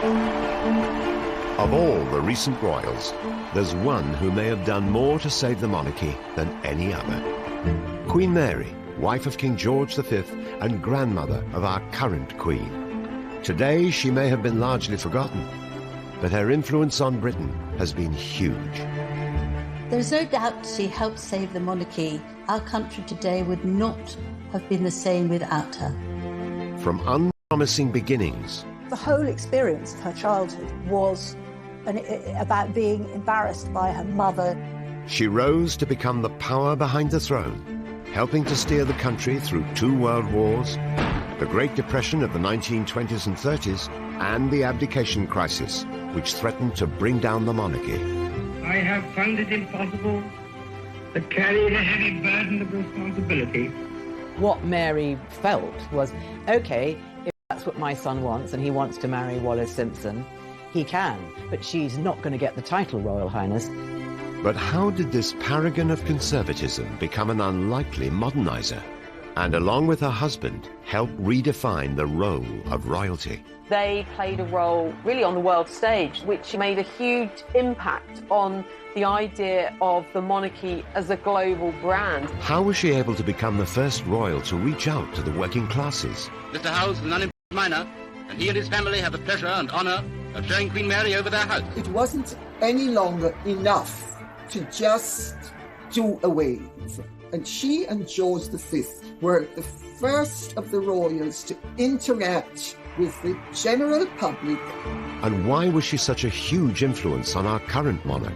Of all the recent royals, there's one who may have done more to save the monarchy than any other. Queen Mary, wife of King George V and grandmother of our current Queen. Today she may have been largely forgotten, but her influence on Britain has been huge. There's no doubt she helped save the monarchy. Our country today would not have been the same without her. From unpromising beginnings. The whole experience of her childhood was about being embarrassed by her mother. She rose to become the power behind the throne, helping to steer the country through 2 world wars, the Great Depression of the 1920s and 30s, and the abdication crisis, which threatened to bring down the monarchy. I have found it impossible to carry the heavy burden of responsibility. What Mary felt was, okay, if that's what my son wants and he wants to marry Wallis Simpson, he can, but she's not going to get the title, Royal Highness. But how did this paragon of conservatism become an unlikely modernizer? And along with her husband, help redefine the role of royalty. They played a role really on the world stage, which made a huge impact on the idea of the monarchy as a global brand. How was she able to become the first royal to reach out to the working classes? Mr. Howells is an unemployed miner, and he and his family have the pleasure and honour of showing Queen Mary over their house. It wasn't any longer enough to just do away with it. And she and George V were the first of the royals to interact with the general public. And why was she such a huge influence on our current monarch?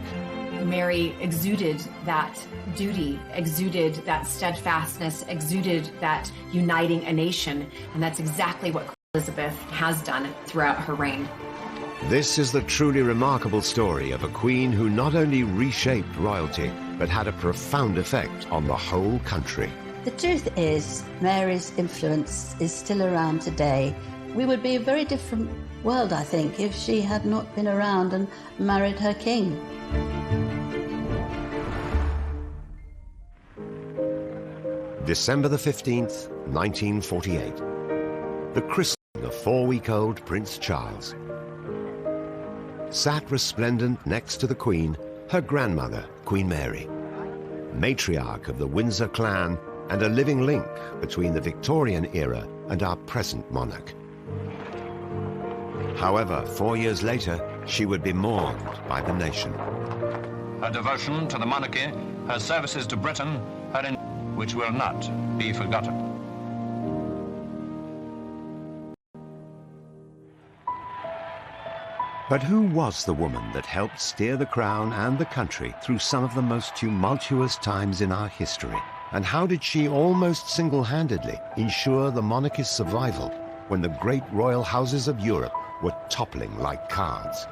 Mary exuded that duty, exuded that steadfastness, exuded that uniting a nation. And that's exactly what Elizabeth has done throughout her reign. This is the truly remarkable story of a queen who not only reshaped royalty, but had a profound effect on the whole country. The truth is, Mary's influence is still around today. We would be a very different world, I think, if she had not been around and married her king. December the 15th, 1948. The christening of 4-week-old Prince Charles. Sat resplendent next to the Queen, her grandmother, Queen Mary, matriarch of the Windsor clan and a living link between the Victorian era and our present monarch. However, 4 years later, she would be mourned by the nation. Her devotion to the monarchy, her services to Britain, which will not be forgotten. But who was the woman that helped steer the crown and the country through some of the most tumultuous times in our history? And how did she almost single-handedly ensure the monarchy's survival when the great royal houses of Europe were toppling like cards?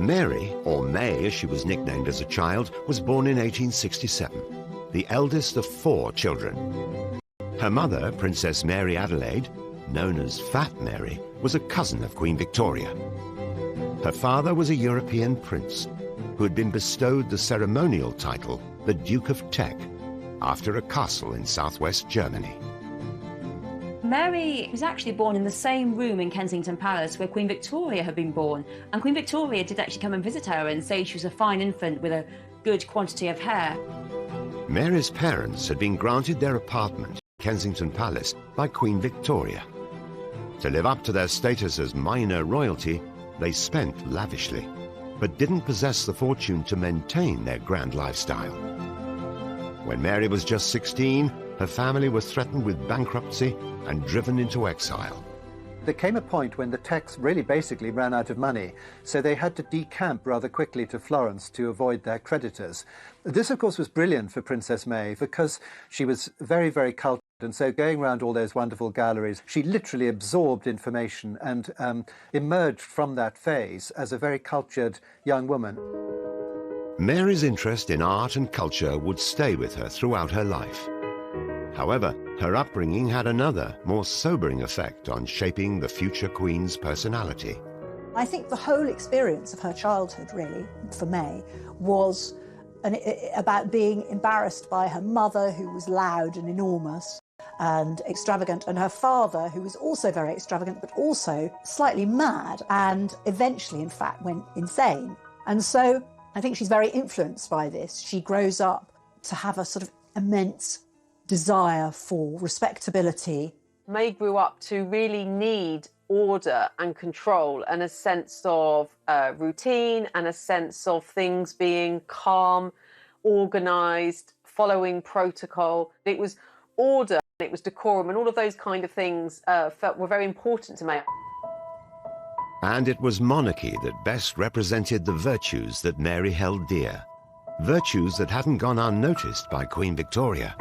Mary, or May as she was nicknamed as a child, was born in 1867, the eldest of 4 children. Her mother, Princess Mary Adelaide, known as Fat Mary, was a cousin of Queen Victoria. Her father was a European prince who had been bestowed the ceremonial title, the Duke of Teck, after a castle in southwest Germany. Mary was actually born in the same room in Kensington Palace where Queen Victoria had been born, and Queen Victoria did actually come and visit her and say she was a fine infant with a good quantity of hair. Mary's parents had been granted their apartment in Kensington Palace by Queen Victoria. To live up to their status as minor royalty, they spent lavishly, but didn't possess the fortune to maintain their grand lifestyle. When Mary was just 16, her family was threatened with bankruptcy and driven into exile. There came a point when the Tecks really basically ran out of money, so they had to decamp rather quickly to Florence to avoid their creditors. This, of course, was brilliant for Princess May because she was very, very cultured, and so going around all those wonderful galleries, she literally absorbed information and emerged from that phase as a very cultured young woman. Mary's interest in art and culture would stay with her throughout her life. However, her upbringing had another, more sobering effect on shaping the future Queen's personality. I think the whole experience of her childhood, really, for May, was about being embarrassed by her mother, who was loud and enormous, and extravagant, and her father, who was also very extravagant, but also slightly mad, and eventually, in fact, went insane. And so I think she's very influenced by this. She grows up to have a sort of immense desire for respectability. May grew up to really need order and control and a sense of routine and a sense of things being calm, organised, following protocol. It was order, it was decorum, and all of those kind of things were very important to May. And it was monarchy that best represented the virtues that Mary held dear. Virtues that hadn't gone unnoticed by Queen Victoria.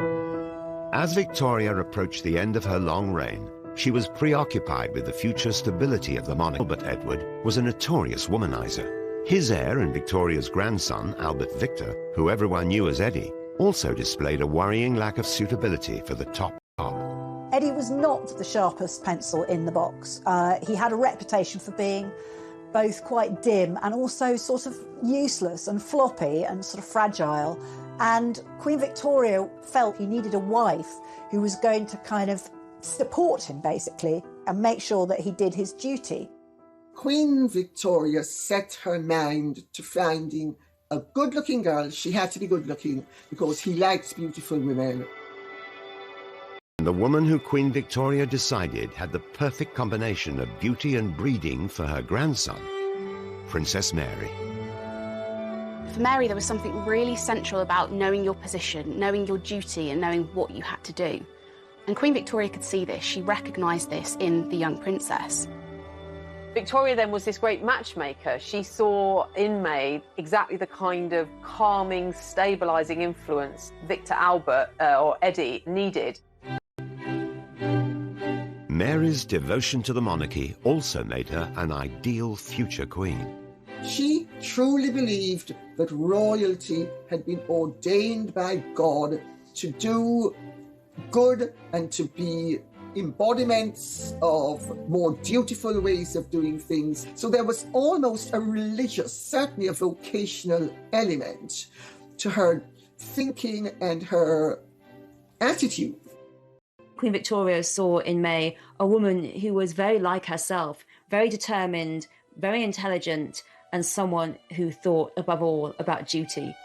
As Victoria approached the end of her long reign, she was preoccupied with the future stability of the monarchy. Albert Edward was a notorious womanizer. His heir and Victoria's grandson, Albert Victor, who everyone knew as Eddie, also displayed a worrying lack of suitability for the top job. Eddie was not the sharpest pencil in the box. He had a reputation for being both quite dim and also sort of useless and floppy and sort of fragile. And Queen Victoria felt he needed a wife who was going to kind of support him, basically, and make sure that he did his duty. Queen Victoria set her mind to finding a good-looking girl. She had to be good-looking because he likes beautiful women. The woman who Queen Victoria decided had the perfect combination of beauty and breeding for her grandson, Princess Mary. For Mary, there was something really central about knowing your position, knowing your duty, and knowing what you had to do. And Queen Victoria could see this. She recognised this in the young princess. Victoria then was this great matchmaker. She saw in May exactly the kind of calming, stabilising influence Victor Albert, or Eddie, needed. Mary's devotion to the monarchy also made her an ideal future queen. She truly believed that royalty had been ordained by God to do good and to be embodiments of more dutiful ways of doing things. So there was almost a religious, certainly a vocational element to her thinking and her attitude. Queen Victoria saw in May a woman who was very like herself, very determined, very intelligent, and someone who thought above all about duty.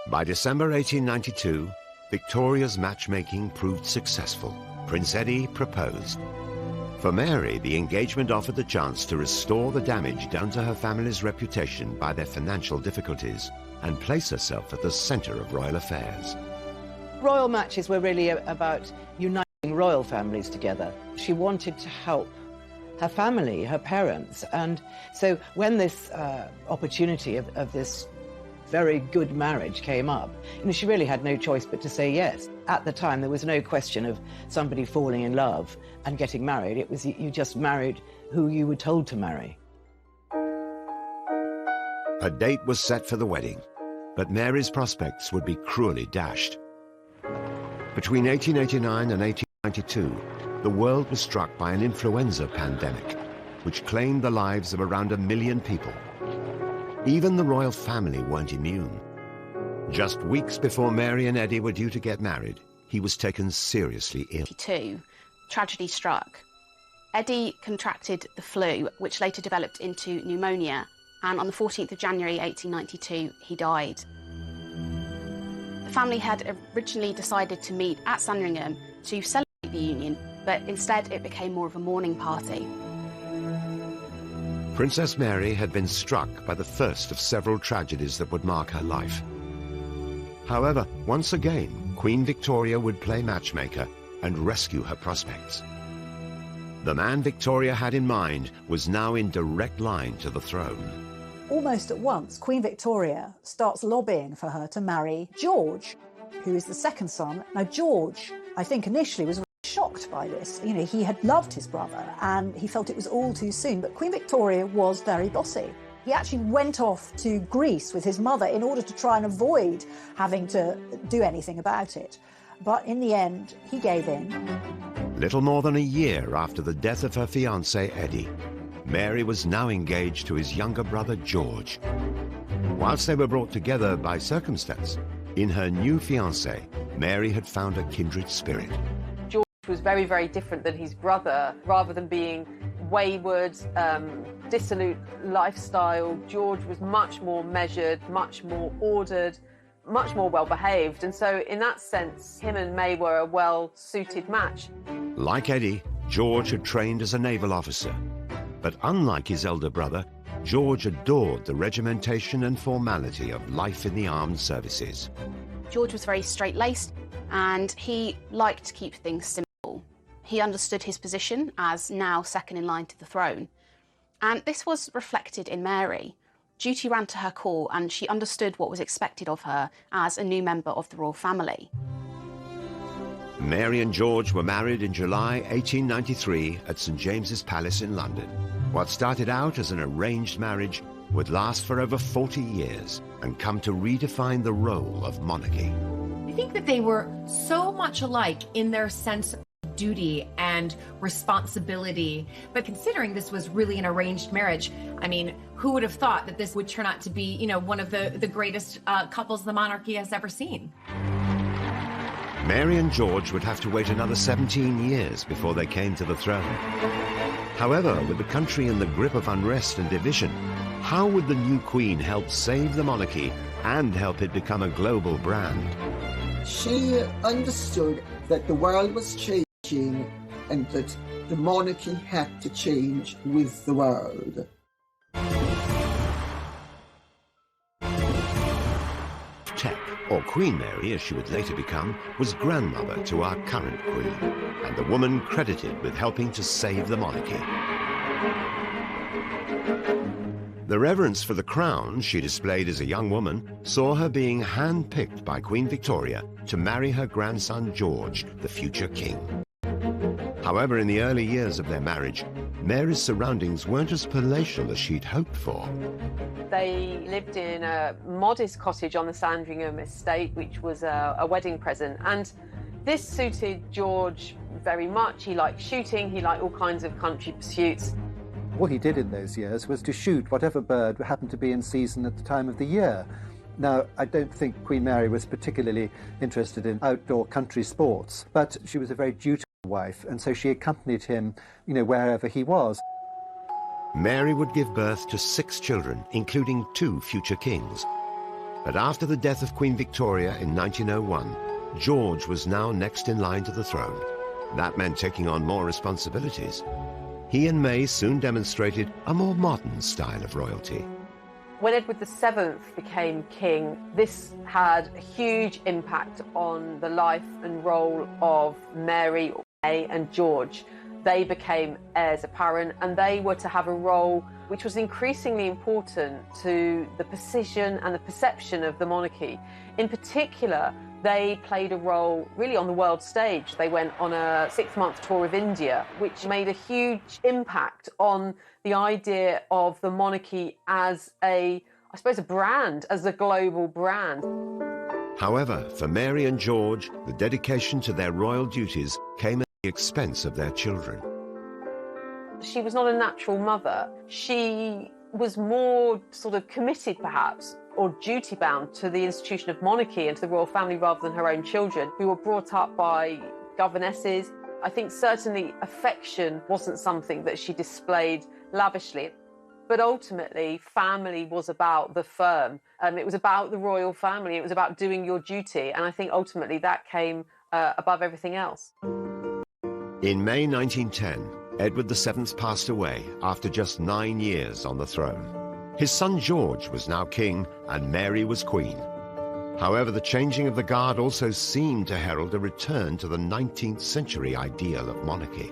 By December 1892, Victoria's matchmaking proved successful. Prince Eddie proposed. For Mary, the engagement offered the chance to restore the damage done to her family's reputation by their financial difficulties and place herself at the centre of royal affairs. Royal matches were really about uniting royal families together. She wanted to help her family, her parents, and so when this opportunity of this very good marriage came up, she really had no choice but to say yes. At the time, there was no question of somebody falling in love and getting married. It was you just married who you were told to marry. A date was set for the wedding, but Mary's prospects would be cruelly dashed. Between 1889 and 1892, the world was struck by an influenza pandemic, which claimed the lives of around 1 million people. Even the royal family weren't immune. Just weeks before Mary and Eddie were due to get married, he was taken seriously ill. Tragedy struck. Eddie contracted the flu, which later developed into pneumonia, and on the 14th of January 1892, he died. The family had originally decided to meet at Sandringham to celebrate the union, but instead it became more of a mourning party. Princess Mary had been struck by the first of several tragedies that would mark her life. However, once again, Queen Victoria would play matchmaker and rescue her prospects. The man Victoria had in mind was now in direct line to the throne. Almost at once, Queen Victoria starts lobbying for her to marry George, who is the second son. Now, George, I think initially was shocked by this. He had loved his brother and he felt it was all too soon, but Queen Victoria was very bossy. He actually went off to Greece with his mother in order to try and avoid having to do anything about it. But in the end, he gave in. Little more than a year after the death of her fiancé, Eddie, Mary was now engaged to his younger brother, George. Whilst they were brought together by circumstance, in her new fiancé, Mary had found a kindred spirit. was very, very different than his brother. Rather than being wayward, dissolute lifestyle, George was much more measured, much more ordered, much more well-behaved. And so in that sense, him and May were a well-suited match. Like Eddie, George had trained as a naval officer. But unlike his elder brother, George adored the regimentation and formality of life in the armed services. George was very straight-laced and he liked to keep things simple. He understood his position as now second in line to the throne. And this was reflected in Mary. Duty ran to her core and she understood what was expected of her as a new member of the royal family. Mary and George were married in July 1893 at St James's Palace in London. What started out as an arranged marriage would last for over 40 years and come to redefine the role of monarchy. I think that they were so much alike in their sense of duty and responsibility. But considering this was really an arranged marriage, I mean, who would have thought that this would turn out to be, you know, one of the greatest couples the monarchy has ever seen? Mary and George would have to wait another 17 years before they came to the throne. However, with the country in the grip of unrest and division, how would the new queen help save the monarchy and help it become a global brand? She understood that the world was changing and that the monarchy had to change with the world. Tech, or Queen Mary as she would later become, was grandmother to our current queen, and the woman credited with helping to save the monarchy. The reverence for the crown she displayed as a young woman saw her being hand-picked by Queen Victoria to marry her grandson George, the future king. However, in the early years of their marriage, Mary's surroundings weren't as palatial as she'd hoped for. They lived in a modest cottage on the Sandringham estate, which was a wedding present. And this suited George very much. He liked shooting, he liked all kinds of country pursuits. What he did in those years was to shoot whatever bird happened to be in season at the time of the year. Now, I don't think Queen Mary was particularly interested in outdoor country sports, but she was a very dutiful wife, and so she accompanied him, you know, wherever he was. Mary would give birth to 6 children, including 2 future kings. But after the death of Queen Victoria in 1901, George was now next in line to the throne. That meant taking on more responsibilities. He and May soon demonstrated a more modern style of royalty. When Edward VII became king, this had a huge impact on the life and role of Mary, May and George. They became heirs apparent and they were to have a role which was increasingly important to the precision and the perception of the monarchy. In particular, they played a role really on the world stage. They went on a 6-month tour of India, which made a huge impact on the idea of the monarchy as a brand, as a global brand. However, for Mary and George, the dedication to their royal duties came at the expense of their children. She was not a natural mother. She was more sort of committed, perhaps, or duty-bound to the institution of monarchy and to the royal family rather than her own children, who were brought up by governesses. I think certainly affection wasn't something that she displayed lavishly. But ultimately, family was about the firm. It was about the royal family. It was about doing your duty. And I think ultimately that came above everything else. In May 1910, Edward VII passed away after just 9 years on the throne. His son George was now king and Mary was queen. However, the changing of the guard also seemed to herald a return to the 19th century ideal of monarchy.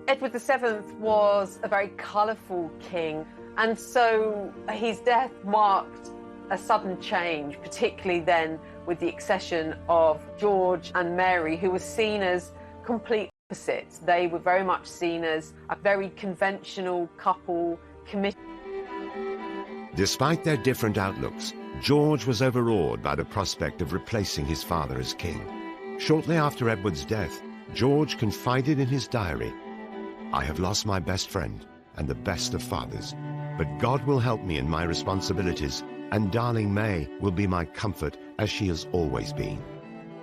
Edward VII was a very colourful king, and so his death marked a sudden change, particularly then with the accession of George and Mary, who were seen as complete opposites. They were very much seen as a very conventional couple, committed. Despite their different outlooks, George was overawed by the prospect of replacing his father as king. Shortly after Edward's death, George confided in his diary, "I have lost my best friend and the best of fathers, but God will help me in my responsibilities, and darling May will be my comfort as she has always been."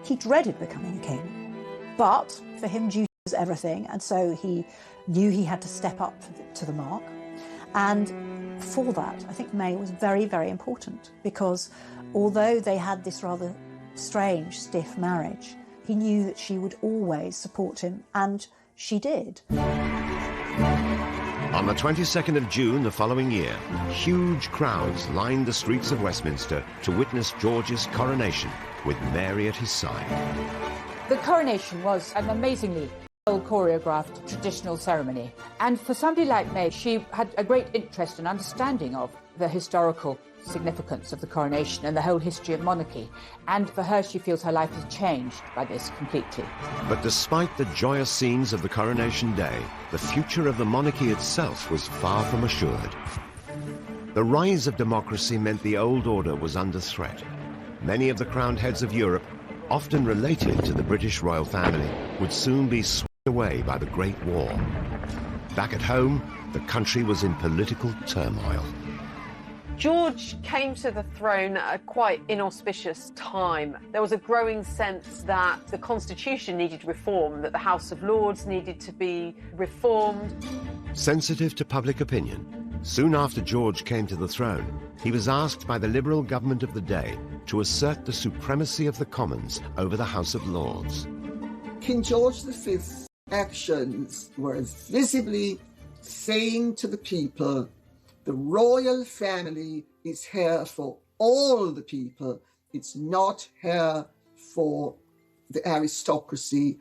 He dreaded becoming a king, but for him duty was everything, and so he knew he had to step up to the mark. And for that, I think May was very, very important, because although they had this rather strange, stiff marriage, he knew that she would always support him, and she did. On the 22nd of June the following year, huge crowds lined the streets of Westminster to witness George's coronation, with Mary at his side. The coronation was an amazingly well-choreographed traditional ceremony. And for somebody like May, she had a great interest and understanding of the historical significance of the coronation and the whole history of monarchy. And for her, she feels her life has changed by this completely. But despite the joyous scenes of the coronation day, the future of the monarchy itself was far from assured. The rise of democracy meant the old order was under threat. Many of the crowned heads of Europe, often related to the British royal family, would soon be swept away by the Great War. Back at home, the country was in political turmoil. George came to the throne at a quite inauspicious time. There was a growing sense that the Constitution needed reform, that the House of Lords needed to be reformed. Sensitive to public opinion, soon after George came to the throne, he was asked by the Liberal government of the day to assert the supremacy of the Commons over the House of Lords. King George V's actions were visibly saying to the people, the royal family is here for all the people. It's not here for the aristocracy.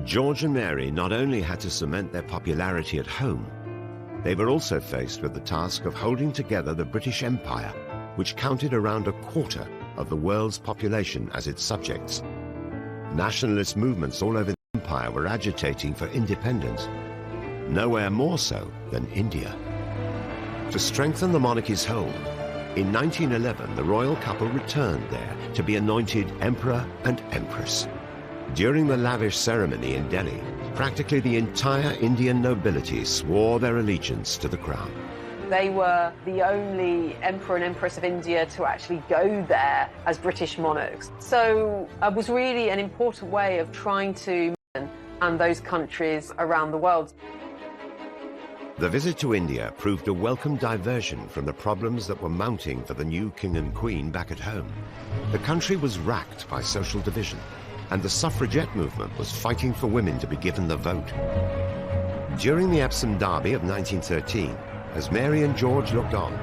George and Mary not only had to cement their popularity at home, they were also faced with the task of holding together the British Empire, which counted around a quarter of the world's population as its subjects. Nationalist movements all over the empire were agitating for independence, nowhere more so than India. To strengthen the monarchy's hold, in 1911 the royal couple returned there to be anointed Emperor and Empress. During the lavish ceremony in Delhi, practically the entire Indian nobility swore their allegiance to the crown. They were the only Emperor and Empress of India to actually go there as British monarchs. So it was really an important way of trying to and those countries around the world. The visit to India proved a welcome diversion from the problems that were mounting for the new king and queen back at home. The country was racked by social division, and the suffragette movement was fighting for women to be given the vote. During the Epsom Derby of 1913, as Mary and George looked on,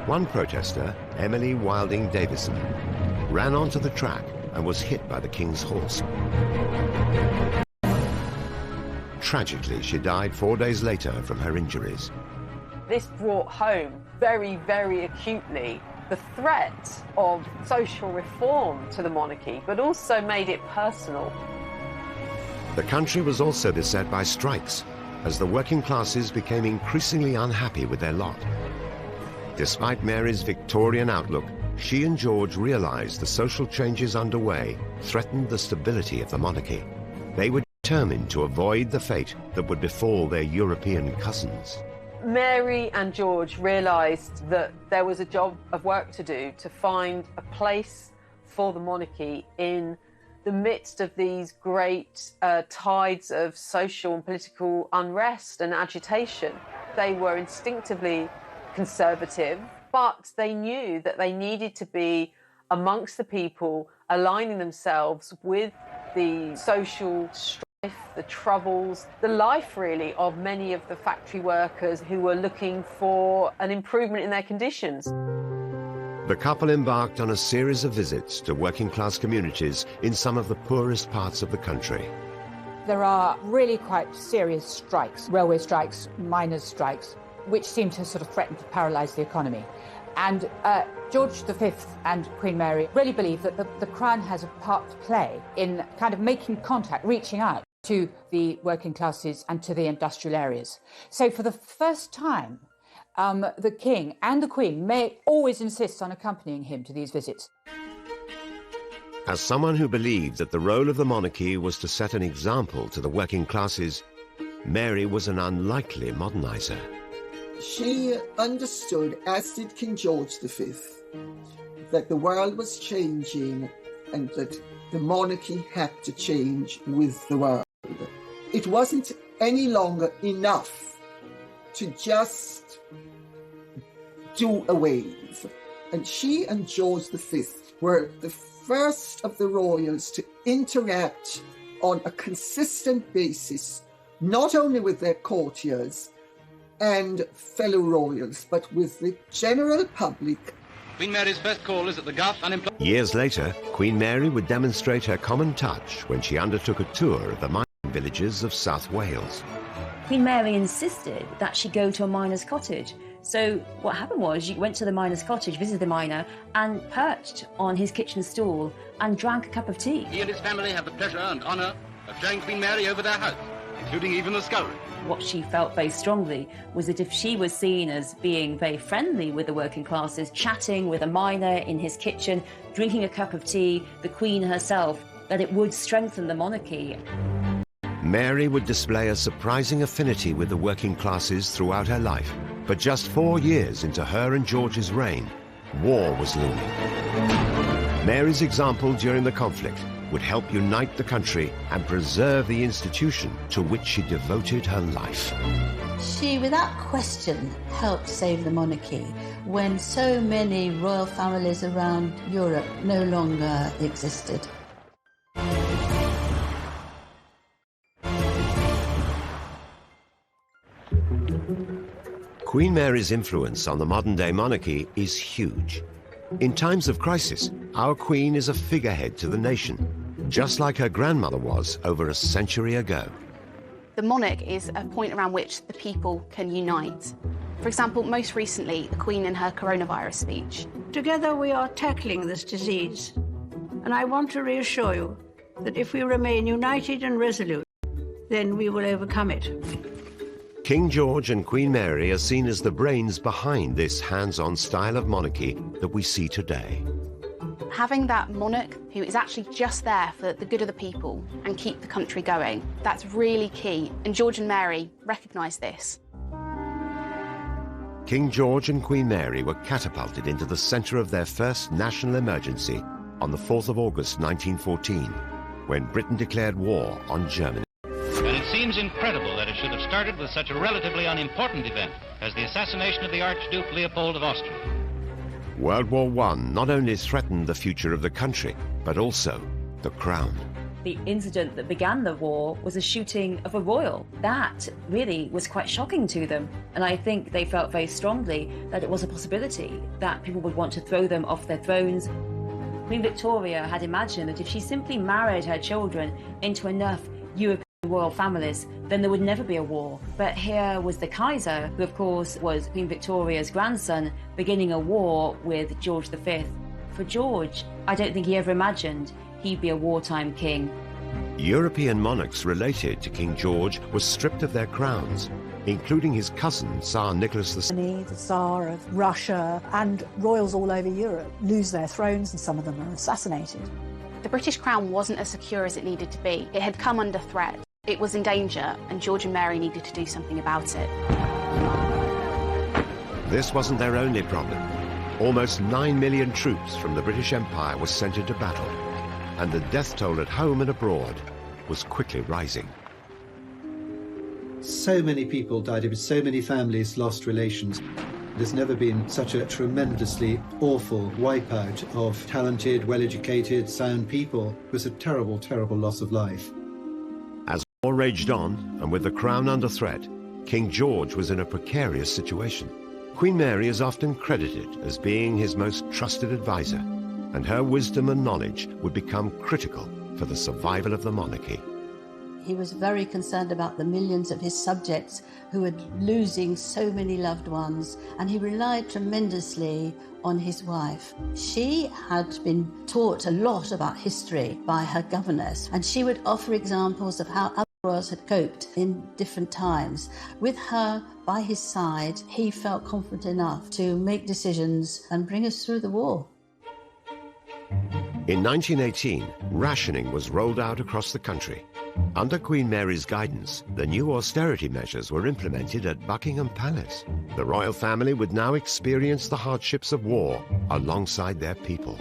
one protester, Emily Wilding Davison, ran onto the track and was hit by the king's horse. Tragically, she died 4 days later from her injuries. This brought home very, very acutely the threat of social reform to the monarchy, but also made it personal. The country was also beset by strikes, as the working classes became increasingly unhappy with their lot. Despite Mary's Victorian outlook, she and George realized the social changes underway threatened the stability of the monarchy. They were determined to avoid the fate that would befall their European cousins. Mary and George realised that there was a job of work to do to find a place for the monarchy in the midst of these great tides of social and political unrest and agitation. They were instinctively conservative, but they knew that they needed to be amongst the people, aligning themselves with the social strife, the troubles, the life really of many of the factory workers who were looking for an improvement in their conditions. The couple embarked on a series of visits to working class communities in some of the poorest parts of the country. There are really quite serious strikes, railway strikes, miners' strikes, which seem to sort of threaten to paralyse the economy. And George V and Queen Mary really believe that the Crown has a part to play in kind of making contact, reaching out to the working classes and to the industrial areas. So for the first time, the King and the Queen may always insist on accompanying him to these visits. As someone who believed that the role of the monarchy was to set an example to the working classes, Mary was an unlikely modernizer. She understood, as did King George V, that the world was changing and that the monarchy had to change with the world. It wasn't any longer enough to just do a wave. And she and George V were the first of the royals to interact on a consistent basis, not only with their courtiers and fellow royals, but with the general public. Queen Mary's first call is at the Garth Unemployment. Years later, Queen Mary would demonstrate her common touch when she undertook a tour of the mining villages of South Wales. Queen Mary insisted that she go to a miner's cottage. So what happened was she went to the miner's cottage, visited the miner, and perched on his kitchen stool and drank a cup of tea. He and his family have the pleasure and honour of showing Queen Mary over their house, including even the scullery. What she felt very strongly was that if she was seen as being very friendly with the working classes, chatting with a miner in his kitchen, drinking a cup of tea, the Queen herself, that it would strengthen the monarchy. Mary would display a surprising affinity with the working classes throughout her life. But just 4 years into her and George's reign, war was looming. Mary's example during the conflict would help unite the country and preserve the institution to which she devoted her life. She, without question, helped save the monarchy when so many royal families around Europe no longer existed. Queen Mary's influence on the modern-day monarchy is huge. In times of crisis, our Queen is a figurehead to the nation, just like her grandmother was over a century ago. The monarch is a point around which the people can unite. For example, most recently, the Queen in her coronavirus speech. Together we are tackling this disease, and I want to reassure you that if we remain united and resolute, then we will overcome it. King George and Queen Mary are seen as the brains behind this hands-on style of monarchy that we see today. Having that monarch who is actually just there for the good of the people and keep the country going, that's really key. And George and Mary recognised this. King George and Queen Mary were catapulted into the centre of their first national emergency on the 4th of August 1914, when Britain declared war on Germany. And it seems incredible that it should have started with such a relatively unimportant event as the assassination of the Archduke Leopold of Austria. World War I not only threatened the future of the country, but also the crown. The incident that began the war was a shooting of a royal. That really was quite shocking to them. And I think they felt very strongly that it was a possibility that people would want to throw them off their thrones. Queen Victoria had imagined that if she simply married her children into enough European royal families, then there would never be a war. But here was the Kaiser, who of course was Queen Victoria's grandson, beginning a war with George V. For George, I don't think he ever imagined he'd be a wartime king. European monarchs related to King George were stripped of their crowns, including his cousin, Tsar Nicholas II. The Tsar of Russia, and royals all over Europe lose their thrones, and some of them are assassinated. The British crown wasn't as secure as it needed to be. It had come under threat. It was in danger, and George and Mary needed to do something about it. This wasn't their only problem. Almost 9 million troops from the British Empire were sent into battle, and the death toll at home and abroad was quickly rising. So many people died, so many families lost relations. There's never been such a tremendously awful wipeout of talented, well-educated, sound people. It was a terrible, terrible loss of life. As war raged on, and with the crown under threat, King George was in a precarious situation. Queen Mary is often credited as being his most trusted advisor, and her wisdom and knowledge would become critical for the survival of the monarchy. He was very concerned about the millions of his subjects who were losing so many loved ones, and he relied tremendously on his wife. She had been taught a lot about history by her governess, and she would offer examples of how other royals had coped in different times. With her by his side, he felt confident enough to make decisions and bring us through the war. In 1918, rationing was rolled out across the country. Under Queen Mary's guidance, the new austerity measures were implemented at Buckingham Palace. The royal family would now experience the hardships of war alongside their people.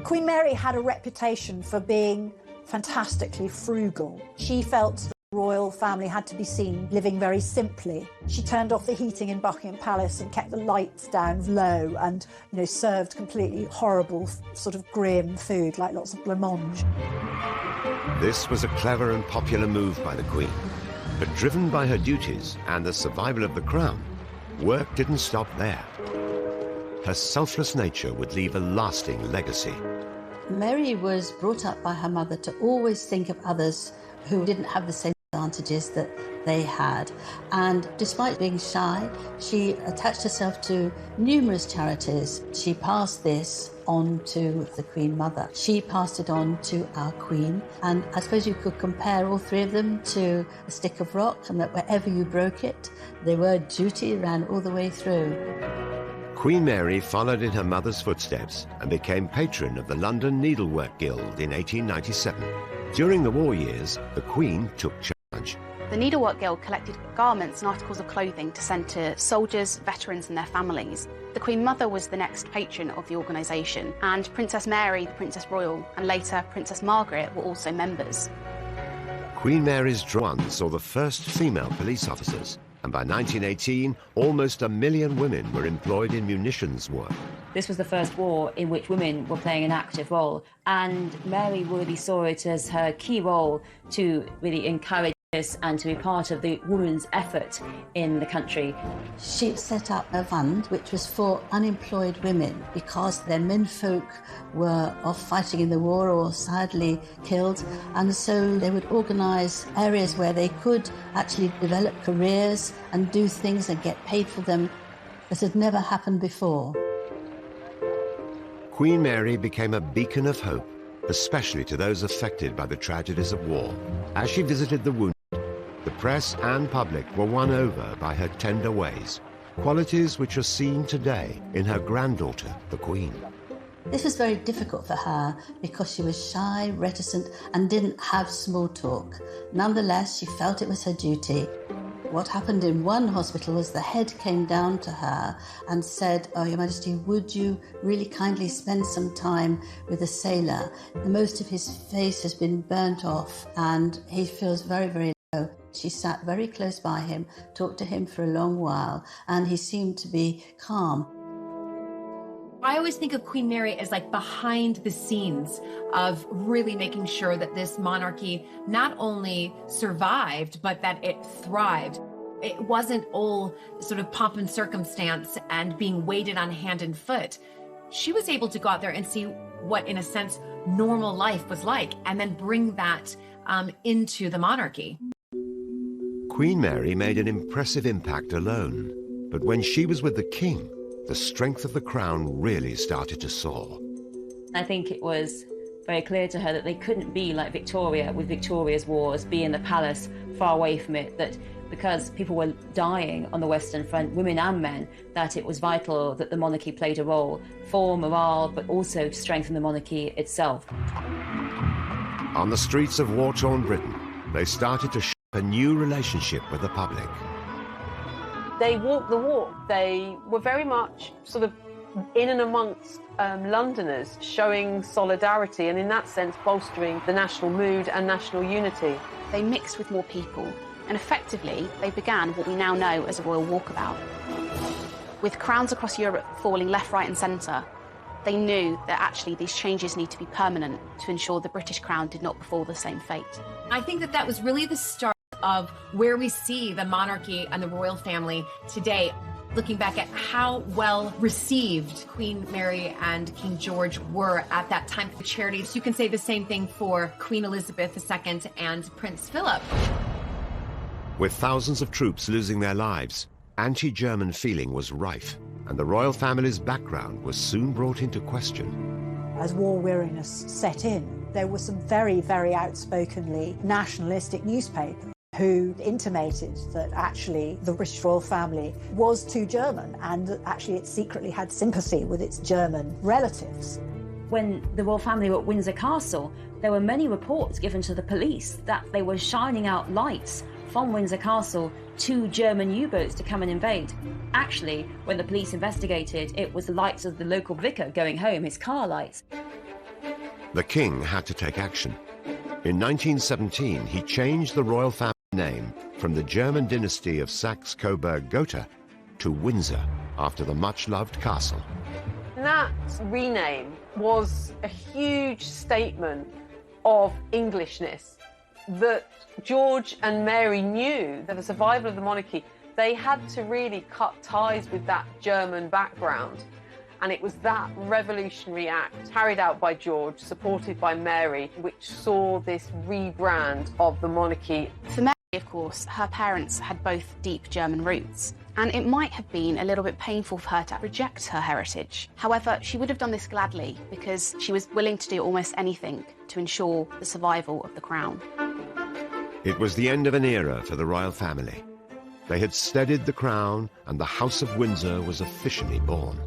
Queen Mary had a reputation for being fantastically frugal. She felt the royal family had to be seen living very simply. She turned off the heating in Buckingham Palace and kept the lights down low and, served completely horrible, sort of grim food, like lots of blancmange. This was a clever and popular move by the Queen. But driven by her duties and the survival of the crown, work didn't stop there. Her selfless nature would leave a lasting legacy. Mary was brought up by her mother to always think of others who didn't have the same advantages that they had. And despite being shy, she attached herself to numerous charities. She passed this on to the Queen Mother. She passed it on to our Queen. And I suppose you could compare all three of them to a stick of rock, and that wherever you broke it, the word duty ran all the way through. Queen Mary followed in her mother's footsteps and became patron of the London Needlework Guild in 1897. During the war years, the Queen took charge. The Needlework Guild collected garments and articles of clothing to send to soldiers, veterans and their families. The Queen Mother was the next patron of the organisation, and Princess Mary, the Princess Royal, and later Princess Margaret were also members. Queen Mary's One saw the first female police officers, and by 1918, almost 1 million women were employed in munitions work. This was the first war in which women were playing an active role, and Mary really saw it as her key role to really encourage this and to be part of the women's effort in the country. She set up a fund which was for unemployed women because their menfolk were off fighting in the war or sadly killed, and so they would organise areas where they could actually develop careers and do things and get paid for them that had never happened before. Queen Mary became a beacon of hope, especially to those affected by the tragedies of war. As she visited the wounded, the press and public were won over by her tender ways, qualities which are seen today in her granddaughter, the Queen. This was very difficult for her because she was shy, reticent, and didn't have small talk. Nonetheless, she felt it was her duty. What happened in one hospital was the head came down to her and said, "Oh, Your Majesty, would you really kindly spend some time with a sailor? Most of his face has been burnt off and he feels very, very low." She sat very close by him, talked to him for a long while, and he seemed to be calm. I always think of Queen Mary as like behind the scenes of really making sure that this monarchy not only survived, but that it thrived. It wasn't all sort of pomp and circumstance and being waited on hand and foot. She was able to go out there and see what, in a sense, normal life was like, and then bring that into the monarchy. Queen Mary made an impressive impact alone, but when she was with the king, the strength of the crown really started to soar. I think it was very clear to her that they couldn't be like Victoria with Victoria's wars, be in the palace far away from it, that because people were dying on the Western Front, women and men, that it was vital that the monarchy played a role for morale, but also to strengthen the monarchy itself. On the streets of war-torn Britain, they started to shape a new relationship with the public. They walked the walk. They were very much sort of in and amongst Londoners, showing solidarity and in that sense bolstering the national mood and national unity. They mixed with more people, and effectively they began what we now know as a royal walkabout. With crowns across Europe falling left, right and centre, they knew that actually these changes need to be permanent to ensure the British crown did not befall the same fate. I think that was really the start of where we see the monarchy and the royal family today. Looking back at how well received Queen Mary and King George were at that time for charities, you can say the same thing for Queen Elizabeth II and Prince Philip. With thousands of troops losing their lives, anti-German feeling was rife, and the royal family's background was soon brought into question. As war weariness set in, there were some very, very outspokenly nationalistic newspapers who intimated that actually the British royal family was too German and that actually it secretly had sympathy with its German relatives. When the royal family were at Windsor Castle, there were many reports given to the police that they were shining out lights from Windsor Castle to German U-boats to come and invade. Actually, when the police investigated, it was the lights of the local vicar going home, his car lights. The king had to take action. In 1917, he changed the royal family name from the German dynasty of Saxe-Coburg-Gotha to Windsor, after the much-loved castle. That rename was a huge statement of Englishness, that George and Mary knew that the survival of the monarchy, they had to really cut ties with that German background. And it was that revolutionary act carried out by George, supported by Mary, which saw this rebrand of the monarchy. For Mary, of course, her parents had both deep German roots, and it might have been a little bit painful for her to reject her heritage. However, she would have done this gladly because she was willing to do almost anything to ensure the survival of the crown. It was the end of an era for the royal family. They had steadied the crown, and the House of Windsor was officially born.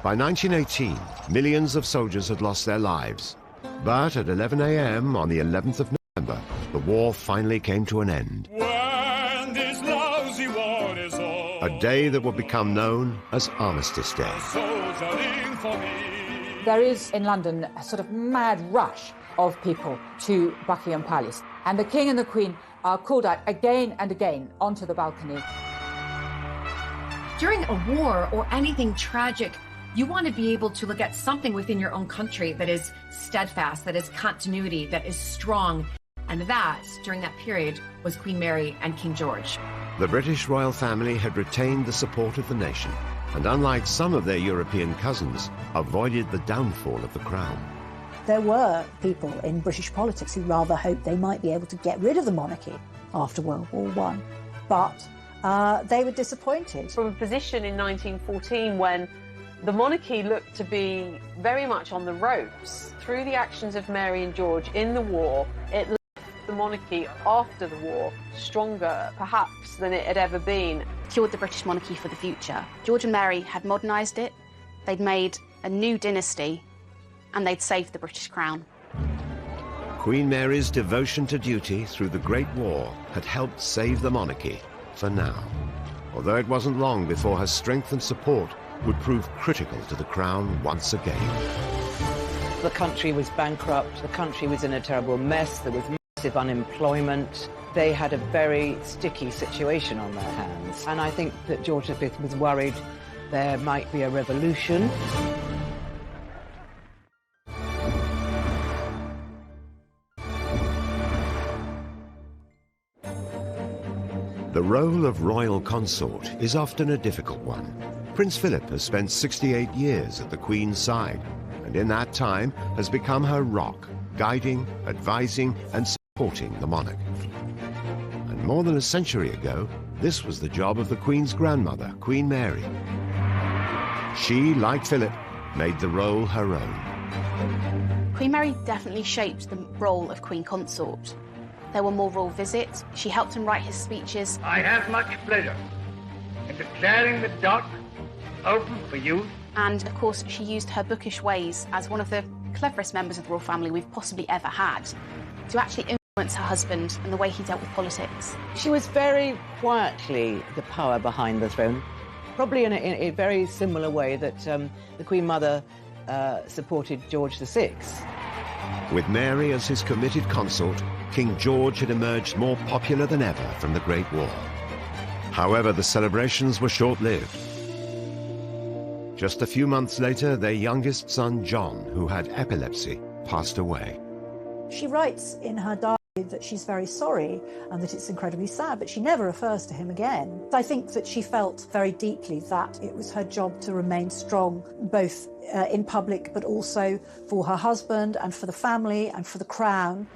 By 1918, millions of soldiers had lost their lives. But at 11 a.m. on the 11th of November, the war finally came to an end. When this lousy war is over, A day that would become known as Armistice Day. soldiering for me. There is in London a sort of mad rush of people to Buckingham Palace, and the King and the Queen are called out again and again onto the balcony. During a war or anything tragic, you want to be able to look at something within your own country that is steadfast, that is continuity, that is strong. And that, during that period, was Queen Mary and King George. The British royal family had retained the support of the nation, and unlike some of their European cousins, avoided the downfall of the crown. There were people in British politics who rather hoped they might be able to get rid of the monarchy after World War I, but they were disappointed. From a position in 1914 when the monarchy looked to be very much on the ropes, through the actions of Mary and George in the war, it left the monarchy after the war stronger, perhaps, than it had ever been. Secured the British monarchy for the future. George and Mary had modernised it, they'd made a new dynasty, and they'd saved the British crown. Queen Mary's devotion to duty through the Great War had helped save the monarchy for now, although it wasn't long before her strength and support would prove critical to the crown once again. The country was bankrupt, the country was in a terrible mess, there was massive unemployment. They had a very sticky situation on their hands, and I think that George V was worried there might be a revolution. The role of royal consort is often a difficult one. Prince Philip has spent 68 years at the Queen's side, and in that time has become her rock, guiding, advising, and supporting the monarch. And more than a century ago, this was the job of the Queen's grandmother, Queen Mary. She, like Philip, made the role her own. Queen Mary definitely shaped the role of Queen Consort. There were more royal visits, she helped him write his speeches. I have much pleasure in declaring the dock open for use. And of course, she used her bookish ways as one of the cleverest members of the royal family we've possibly ever had to actually influence her husband and the way he dealt with politics. She was very quietly the power behind the throne, probably in a very similar way that the Queen Mother supported George VI. With Mary as his committed consort, King George had emerged more popular than ever from the Great War. However, the celebrations were short-lived. Just a few months later, their youngest son, John, who had epilepsy, passed away. She writes in her diary that she's very sorry and that it's incredibly sad, but she never refers to him again. I think that she felt very deeply that it was her job to remain strong, both in public, but also for her husband and for the family and for the crown.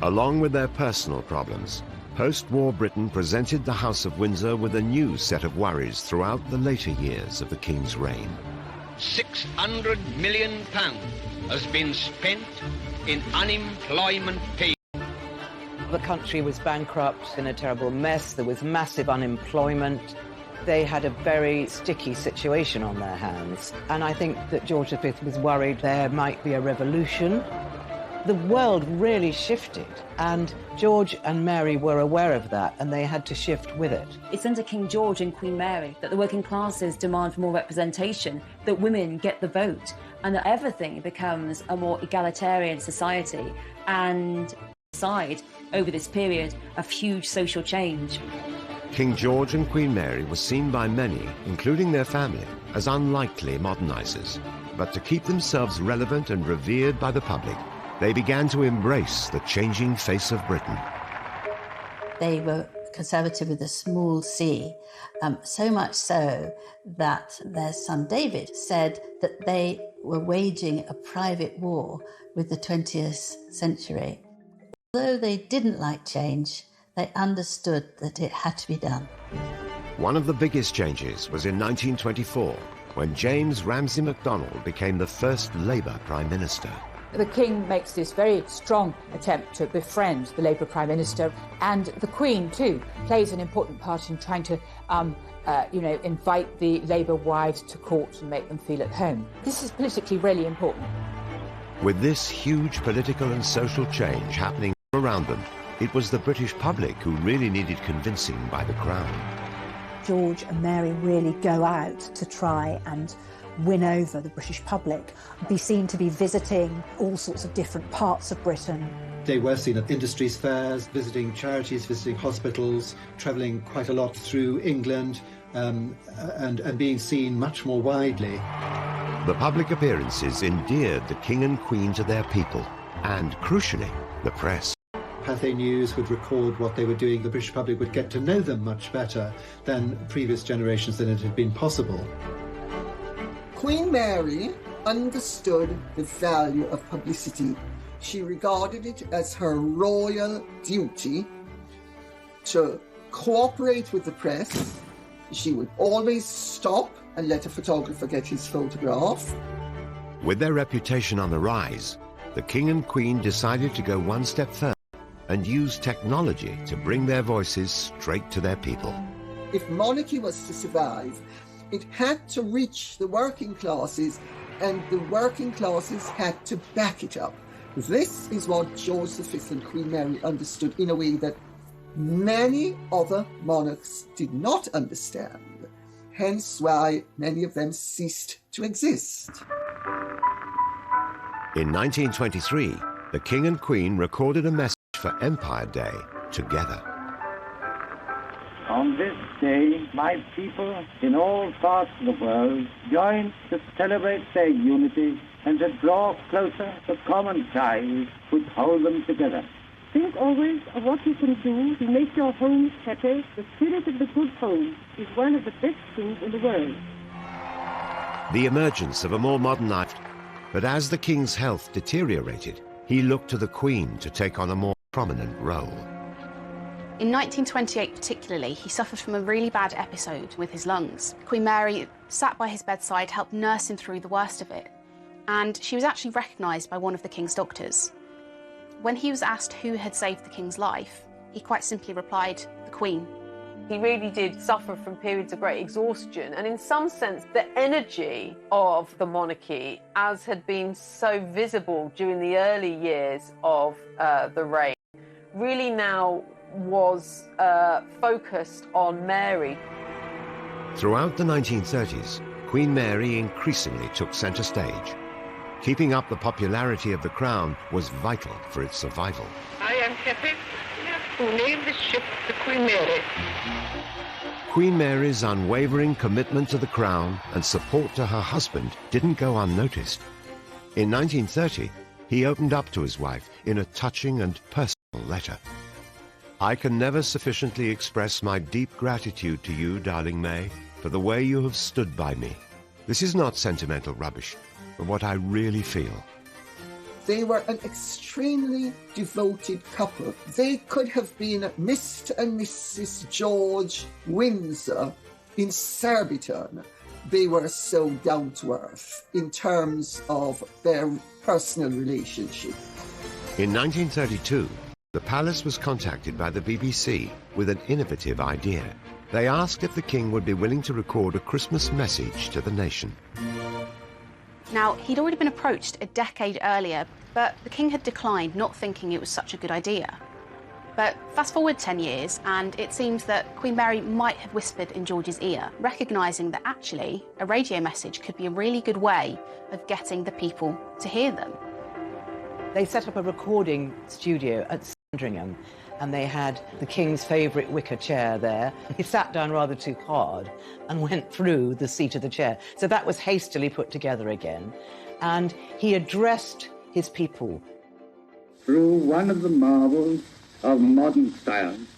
Along with their personal problems, post-war Britain presented the House of Windsor with a new set of worries throughout the later years of the King's reign. £600 million has been spent in unemployment pay. The country was bankrupt, in a terrible mess, there was massive unemployment. They had a very sticky situation on their hands, and I think that George V was worried there might be a revolution. The world really shifted, and George and Mary were aware of that, and they had to shift with it. It's under King George and Queen Mary that the working classes demand for more representation, that women get the vote, and that everything becomes a more egalitarian society and side over this period of huge social change. King George and Queen Mary were seen by many, including their family, as unlikely modernizers. But to keep themselves relevant and revered by the public, they began to embrace the changing face of Britain. They were conservative with a small c, so much so that their son David said that they were waging a private war with the 20th century. Although they didn't like change, they understood that it had to be done. One of the biggest changes was in 1924, when James Ramsay MacDonald became the first Labour Prime Minister. The King makes this very strong attempt to befriend the Labour Prime Minister, and the Queen, too, plays an important part in trying to invite the Labour wives to court and make them feel at home. This is politically really important. With this huge political and social change happening around them, it was the British public who really needed convincing by the Crown. George and Mary really go out to try and win over the British public, be seen to be visiting all sorts of different parts of Britain. They were seen at industries fairs, visiting charities, visiting hospitals, travelling quite a lot through England, and being seen much more widely. The public appearances endeared the King and Queen to their people, and, crucially, the press. Pathé News would record what they were doing. The British public would get to know them much better than previous generations than it had been possible. Queen Mary understood the value of publicity. She regarded it as her royal duty to cooperate with the press. She would always stop and let a photographer get his photograph. With their reputation on the rise, the King and Queen decided to go one step further and use technology to bring their voices straight to their people. If monarchy was to survive, it had to reach the working classes, and the working classes had to back it up. This is what George V and Queen Mary understood in a way that many other monarchs did not understand, hence why many of them ceased to exist. In 1923, the King and Queen recorded a message for Empire Day together. On this day, my people in all parts of the world join to celebrate their unity and to draw closer the common ties which hold them together. Think always of what you can do to make your homes happy. The spirit of the good home is one of the best things in the world. The emergence of a more modern life, but as the King's health deteriorated, he looked to the Queen to take on a more prominent role. In 1928 particularly, he suffered from a really bad episode with his lungs. Queen Mary sat by his bedside, helped nurse him through the worst of it, and she was actually recognised by one of the King's doctors. When he was asked who had saved the King's life, he quite simply replied, the Queen. He really did suffer from periods of great exhaustion, and in some sense the energy of the monarchy, as had been so visible during the early years of the reign, really now was focused on Mary. Throughout the 1930s, Queen Mary increasingly took centre stage. Keeping up the popularity of the Crown was vital for its survival. I am happy to name this ship the Queen Mary. Queen Mary's unwavering commitment to the Crown and support to her husband didn't go unnoticed. In 1930, he opened up to his wife in a touching and personal letter. I can never sufficiently express my deep gratitude to you, darling May, for the way you have stood by me. This is not sentimental rubbish, but what I really feel. They were an extremely devoted couple. They could have been Mr. and Mrs. George Windsor in Surbiton. They were so down to earth in terms of their personal relationship. In 1932, the palace was contacted by the BBC with an innovative idea. They asked if the King would be willing to record a Christmas message to the nation. Now, he'd already been approached a decade earlier, but the king had declined, not thinking it was such a good idea. But fast forward 10 years, and it seems that Queen Mary might have whispered in George's ear, recognising that actually a radio message could be a really good way of getting the people to hear them. They set up a recording studio at Sandringham, and they had the king's favourite wicker chair there. He sat down rather too hard and went through the seat of the chair. So that was hastily put together again. And he addressed his people. Through one of the marvels of modern science,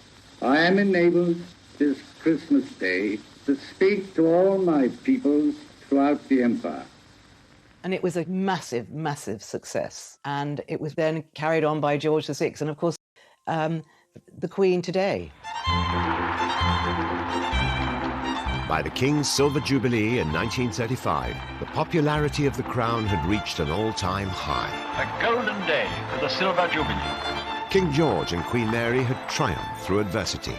I am enabled this Christmas Day to speak to all my peoples throughout the empire. And it was a massive, massive success. And it was then carried on by George VI and, of course, the Queen today. By the King's Silver Jubilee in 1935, the popularity of the crown had reached an all-time high. A golden day for the Silver Jubilee. King George and Queen Mary had triumphed through adversity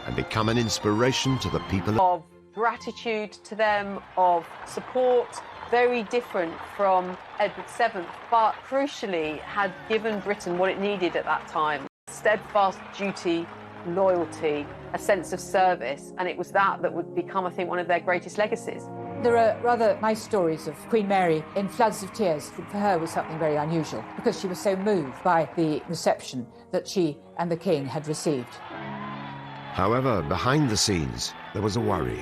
and become an inspiration to the people. Of gratitude to them, of support, very different from Edward VII, but crucially had given Britain what it needed at that time. Steadfast duty, loyalty, a sense of service, and it was that would become, I think, one of their greatest legacies. There are rather nice stories of Queen Mary in floods of tears. For her was something very unusual because she was so moved by the reception that she and the king had received. However, behind the scenes, there was a worry.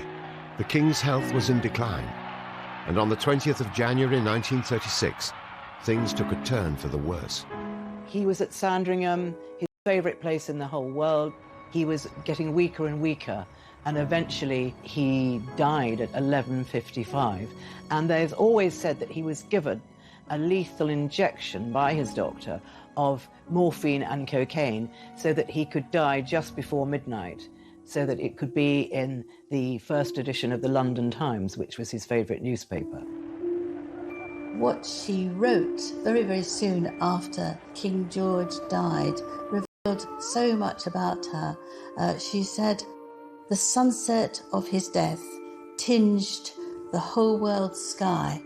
The king's health was in decline, and on the 20th of January 1936, things took a turn for the worse. He was at Sandringham, his favourite place in the whole world. He was getting weaker and weaker, and eventually he died at 11:55. And they've always said that he was given a lethal injection by his doctor of morphine and cocaine so that he could die just before midnight, so that it could be in the first edition of the London Times, which was his favourite newspaper. What she wrote very, very soon after King George died revealed so much about her. She said, "The sunset of his death tinged the whole world's sky."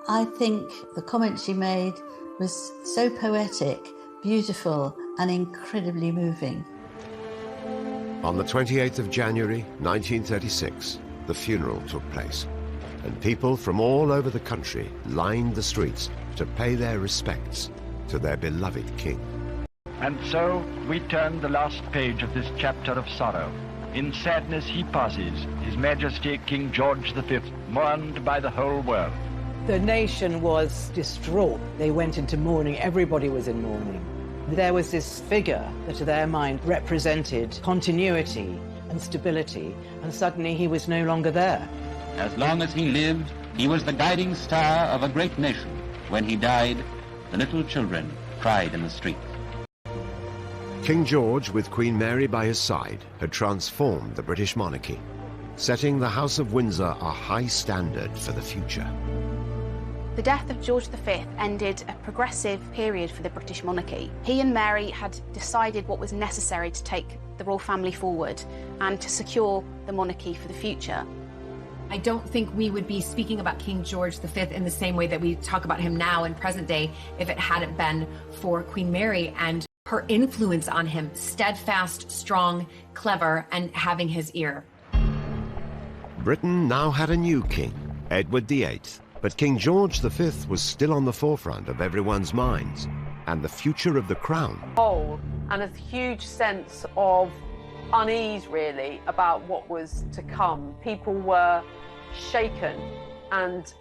I think the comment she made was so poetic, beautiful, and incredibly moving. On the 28th of January 1936, the funeral took place, and people from all over the country lined the streets to pay their respects to their beloved king. And so we turn the last page of this chapter of sorrow. In sadness he passes, His Majesty King George V, mourned by the whole world. The nation was distraught. They went into mourning. Everybody was in mourning. There was this figure that to their mind represented continuity and stability, and suddenly he was no longer there. As long as he lived, he was the guiding star of a great nation. When he died, the little children cried in the streets. King George, with Queen Mary by his side, had transformed the British monarchy, setting the House of Windsor a high standard for the future. The death of George V ended a progressive period for the British monarchy. He and Mary had decided what was necessary to take the royal family forward and to secure the monarchy for the future. I don't think we would be speaking about King George V in the same way that we talk about him now in present day if it hadn't been for Queen Mary and her influence on him, steadfast, strong, clever, and having his ear. Britain now had a new king, Edward VIII, but King George V was still on the forefront of everyone's minds, and the future of the crown. And a huge sense of unease, really, about what was to come. People were shaken, and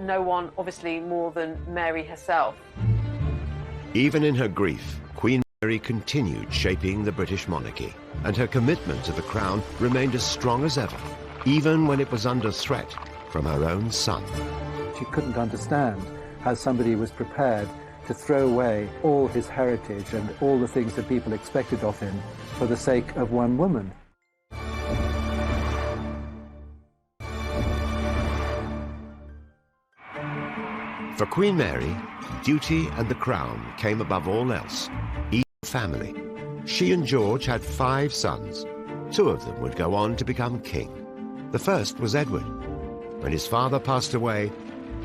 no one, obviously, more than Mary herself. Even in her grief, Queen Mary continued shaping the British monarchy, and her commitment to the crown remained as strong as ever, even when it was under threat from her own son. She couldn't understand how somebody was prepared to throw away all his heritage and all the things that people expected of him for the sake of one woman. For Queen Mary, duty and the crown came above all else, even family. She and George had 5 sons. 2 of them would go on to become king. The first was Edward. When his father passed away,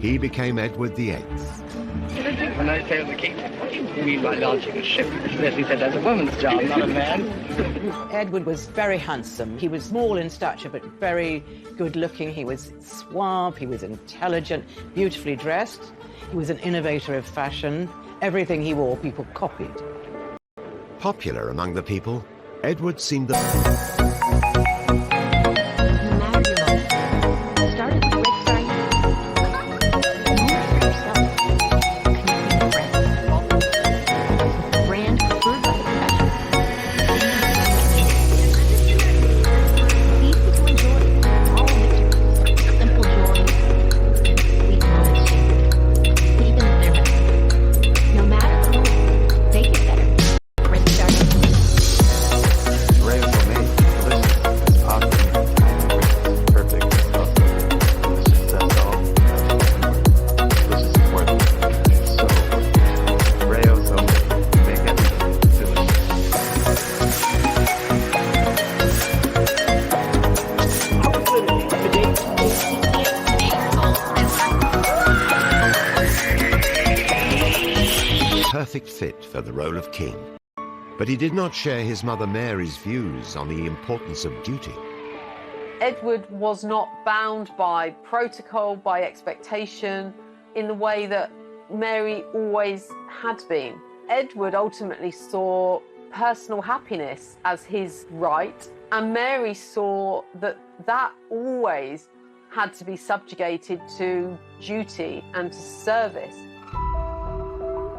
he became Edward VIII. When I say the king, what do you mean by launching a ship? Leslie said that's a woman's job, not a man. Edward was very handsome. He was small in stature, but very good-looking. He was suave, he was intelligent, beautifully dressed. He was an innovator of fashion. Everything he wore, people copied. Popular among the people, Edward seemed the... perfect fit for the role of king. But he did not share his mother Mary's views on the importance of duty. Edward was not bound by protocol, by expectation, in the way that Mary always had been. Edward ultimately saw personal happiness as his right, and Mary saw that that always had to be subjugated to duty and to service.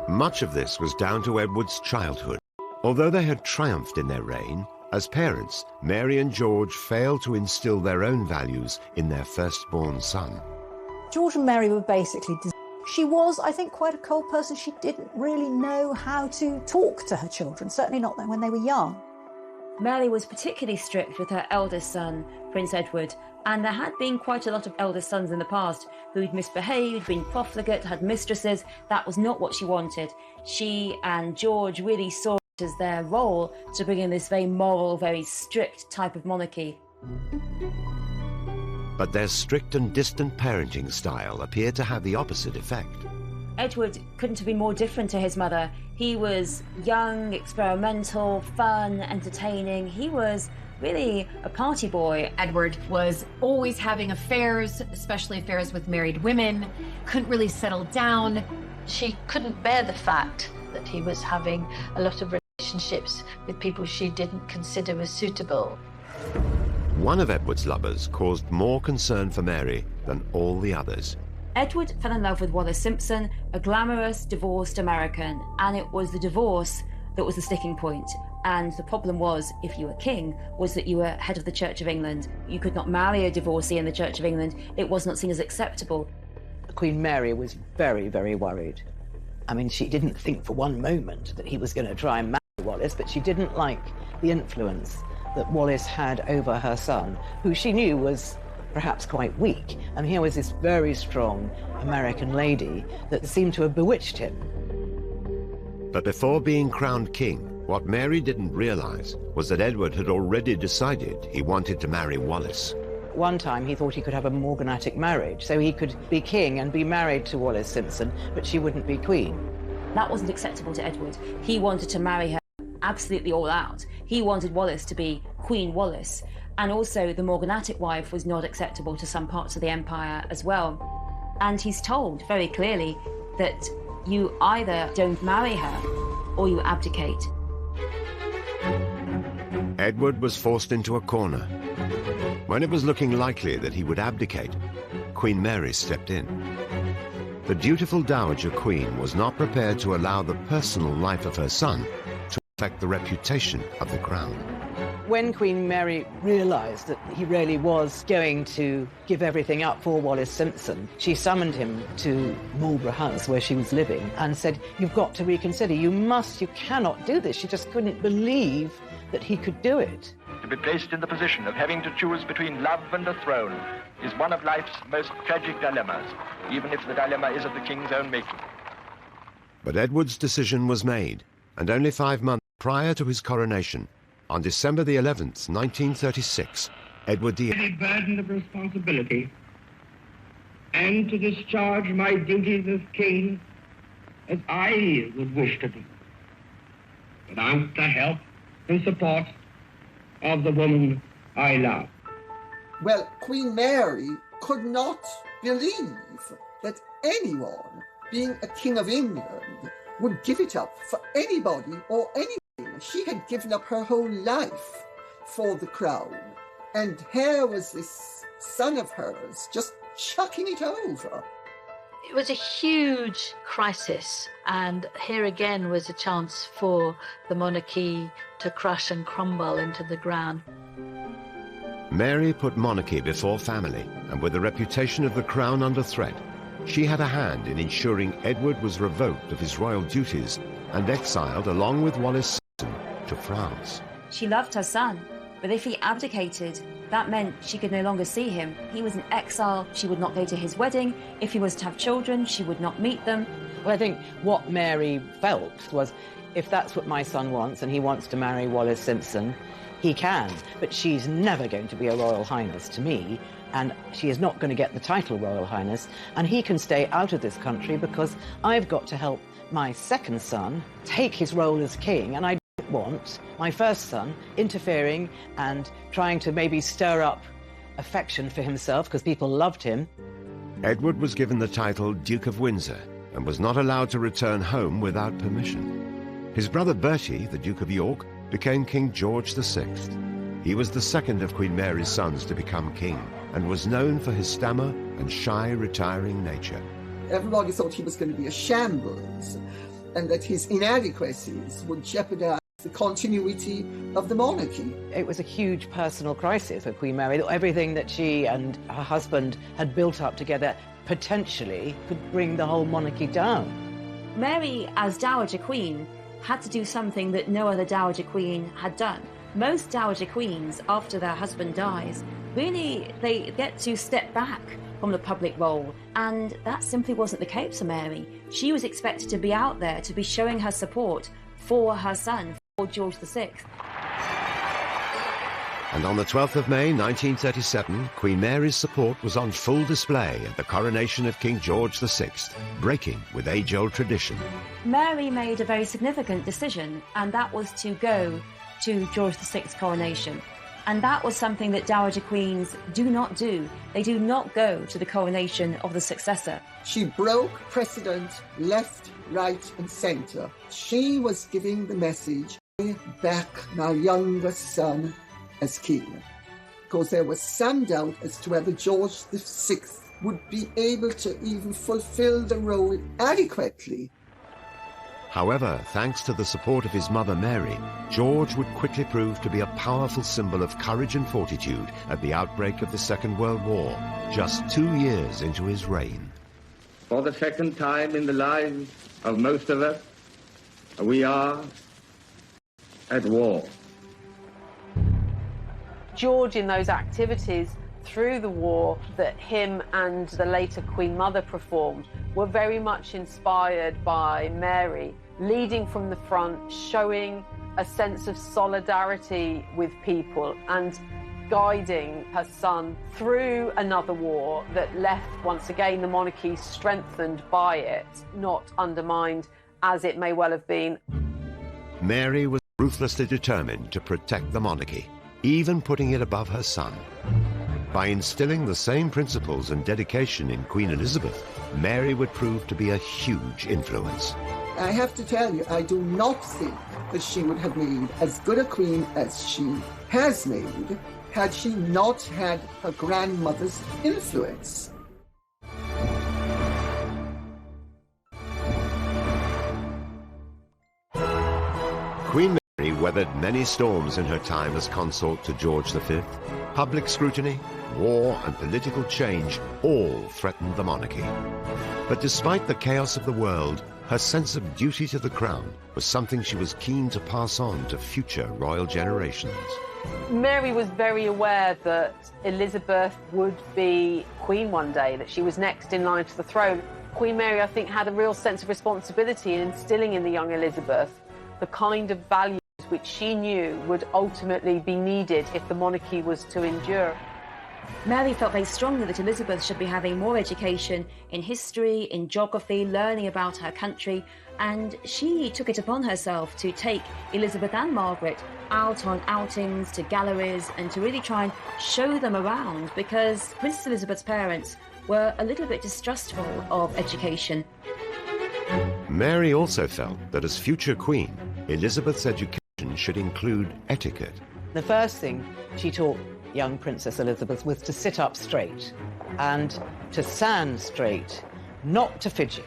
Much of this was down to Edward's childhood. Although they had triumphed in their reign, as parents, Mary and George failed to instill their own values in their firstborn son. George and Mary were basically... She was, I think, quite a cold person. She didn't really know how to talk to her children, certainly not when they were young. Mary was particularly strict with her eldest son, Prince Edward, and there had been quite a lot of eldest sons in the past who'd misbehaved, been profligate, had mistresses. That was not what she wanted. She and George really saw it as their role to bring in this very moral, very strict type of monarchy. But their strict and distant parenting style appeared to have the opposite effect. Edward couldn't have been more different to his mother. He was young, experimental, fun, entertaining. He was really a party boy. Edward was always having affairs, especially affairs with married women, couldn't really settle down. She couldn't bear the fact that he was having a lot of relationships with people she didn't consider as suitable. One of Edward's lovers caused more concern for Mary than all the others. Edward fell in love with Wallis Simpson, a glamorous, divorced American, and it was the divorce that was the sticking point. And the problem was, if you were king, was that you were head of the Church of England. You could not marry a divorcee in the Church of England. It was not seen as acceptable. Queen Mary was very, very worried. I mean, she didn't think for one moment that he was going to try and marry Wallis, but she didn't like the influence that Wallis had over her son, who she knew was perhaps quite weak. And here was this very strong American lady that seemed to have bewitched him. But before being crowned king, what Mary didn't realize was that Edward had already decided he wanted to marry Wallis. One time he thought he could have a morganatic marriage, so he could be king and be married to Wallis Simpson, but she wouldn't be queen. That wasn't acceptable to Edward. He wanted to marry her absolutely all out. He wanted Wallis to be Queen Wallis. And also the morganatic wife was not acceptable to some parts of the empire as well. And he's told very clearly that you either don't marry her or you abdicate. Edward was forced into a corner. When it was looking likely that he would abdicate, Queen Mary stepped in. The dutiful Dowager Queen was not prepared to allow the personal life of her son to affect the reputation of the crown. When Queen Mary realised that he really was going to give everything up for Wallis Simpson, she summoned him to Marlborough House, where she was living, and said, "You've got to reconsider. You cannot do this." She just couldn't believe that he could do it. To be placed in the position of having to choose between love and a throne is one of life's most tragic dilemmas, even if the dilemma is of the king's own making. But Edward's decision was made, and only 5 months prior to his coronation, on December the 11th, 1936, Edward the The burden of responsibility and to discharge my duties as king as I would wish to do, without the help and support of the woman I love. Well, Queen Mary could not believe that anyone, being a king of England, would give it up for anybody or anything. She had given up her whole life for the crown. And here was this son of hers just chucking it over. It was a huge crisis, and here again was a chance for the monarchy to crush and crumble into the ground. Mary put monarchy before family, and with the reputation of the crown under threat, she had a hand in ensuring Edward was revoked of his royal duties and exiled along with Wallis to France. She loved her son, but if he abdicated, that meant she could no longer see him. He was in exile, she would not go to his wedding. If he was to have children, she would not meet them. Well, I think what Mary felt was, if that's what my son wants and he wants to marry Wallis Simpson, he can, but she's never going to be a Royal Highness to me, and she is not going to get the title Royal Highness, and he can stay out of this country because I've got to help my second son take his role as king, and I don't want my first son interfering and trying to maybe stir up affection for himself because people loved him. Edward was given the title Duke of Windsor and was not allowed to return home without permission. His brother Bertie, the Duke of York, became King George VI. He was the second of Queen Mary's sons to become king and was known for his stammer and shy, retiring nature. Everybody thought he was going to be a shambles and that his inadequacies would jeopardize the continuity of the monarchy. It was a huge personal crisis for Queen Mary. Everything that she and her husband had built up together potentially could bring the whole monarchy down. Mary, as Dowager Queen, had to do something that no other Dowager Queen had done. Most Dowager Queens, after their husband dies, really they get to step back from the public role, and that simply wasn't the case for Mary. She was expected to be out there, to be showing her support for her son, for George VI. And on the 12th of May 1937, Queen Mary's support was on full display at the coronation of King George VI, breaking with age-old tradition. Mary made a very significant decision, and that was to go to George VI's coronation. And that was something that Dowager Queens do not do. They do not go to the coronation of the successor. She broke precedent left, right and centre. She was giving the message, back my youngest son as king. Because there was some doubt as to whether George VI would be able to even fulfill the role adequately. However, thanks to the support of his mother Mary, George would quickly prove to be a powerful symbol of courage and fortitude at the outbreak of the Second World War, just 2 years into his reign. For the second time in the lives of most of us, we are at war. George, in those activities through the war that him and the later Queen Mother performed, were very much inspired by Mary, leading from the front, showing a sense of solidarity with people and guiding her son through another war that left, once again, the monarchy strengthened by it, not undermined as it may well have been. Mary was ruthlessly determined to protect the monarchy, even putting it above her son. By instilling the same principles and dedication in Queen Elizabeth, Mary would prove to be a huge influence. I have to tell you, I do not think that she would have made as good a queen as she has made had she not had her grandmother's influence. Queen Mary weathered many storms in her time as consort to George V. Public scrutiny, war and political change all threatened the monarchy. But despite the chaos of the world, her sense of duty to the crown was something she was keen to pass on to future royal generations. Mary was very aware that Elizabeth would be queen one day, that she was next in line to the throne. Queen Mary, I think, had a real sense of responsibility in instilling in the young Elizabeth the kind of values which she knew would ultimately be needed if the monarchy was to endure. Mary felt very strongly that Elizabeth should be having more education in history, in geography, learning about her country, and she took it upon herself to take Elizabeth and Margaret out on outings to galleries and to really try and show them around, because Princess Elizabeth's parents were a little bit distrustful of education. Mary also felt that as future queen, Elizabeth's education should include etiquette. The first thing she taught young Princess Elizabeth was to sit up straight and to stand straight, not to fidget.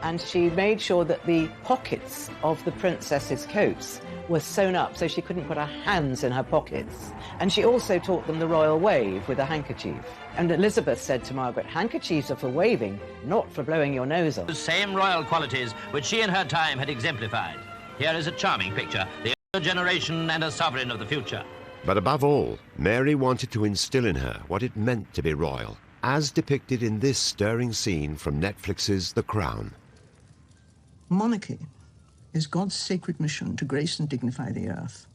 And she made sure that the pockets of the princess's coats were sewn up so she couldn't put her hands in her pockets. And she also taught them the royal wave with a handkerchief. And Elizabeth said to Margaret, handkerchiefs are for waving, not for blowing your nose off. The same royal qualities which she in her time had exemplified. Here is a charming picture, the older generation and a sovereign of the future. But above all, Mary wanted to instill in her what it meant to be royal, as depicted in this stirring scene from Netflix's The Crown. Monarchy is God's sacred mission to grace and dignify the earth,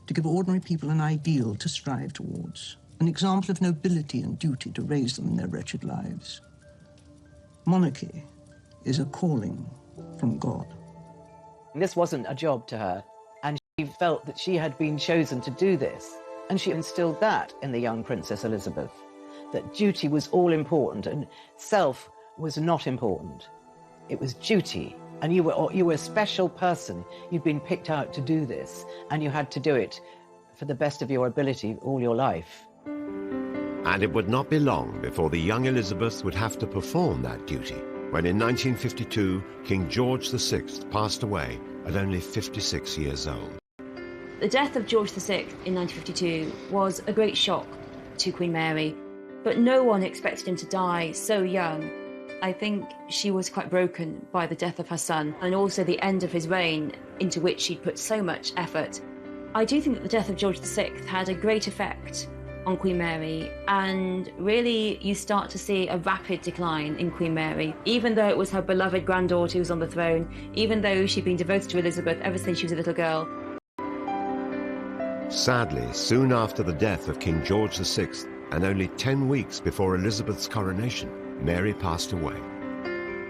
to give ordinary people an ideal to strive towards, an example of nobility and duty to raise them in their wretched lives. Monarchy is a calling from God. This wasn't a job to her, and she felt that she had been chosen to do this, and she instilled that in the young Princess Elizabeth, that duty was all important and self was not important. It was duty, and you were a special person. You'd been picked out to do this, and you had to do it for the best of your ability all your life. And it would not be long before the young Elizabeth would have to perform that duty, when in 1952, King George VI passed away at only 56 years old. The death of George VI in 1952 was a great shock to Queen Mary, but no one expected him to die so young. I think she was quite broken by the death of her son and also the end of his reign, into which she'd put so much effort. I do think that the death of George VI had a great effect on Queen Mary, and really you start to see a rapid decline in Queen Mary. Even though it was her beloved granddaughter who was on the throne, even though she'd been devoted to Elizabeth ever since she was a little girl. Sadly, soon after the death of King George VI, and only 10 weeks before Elizabeth's coronation, Mary passed away.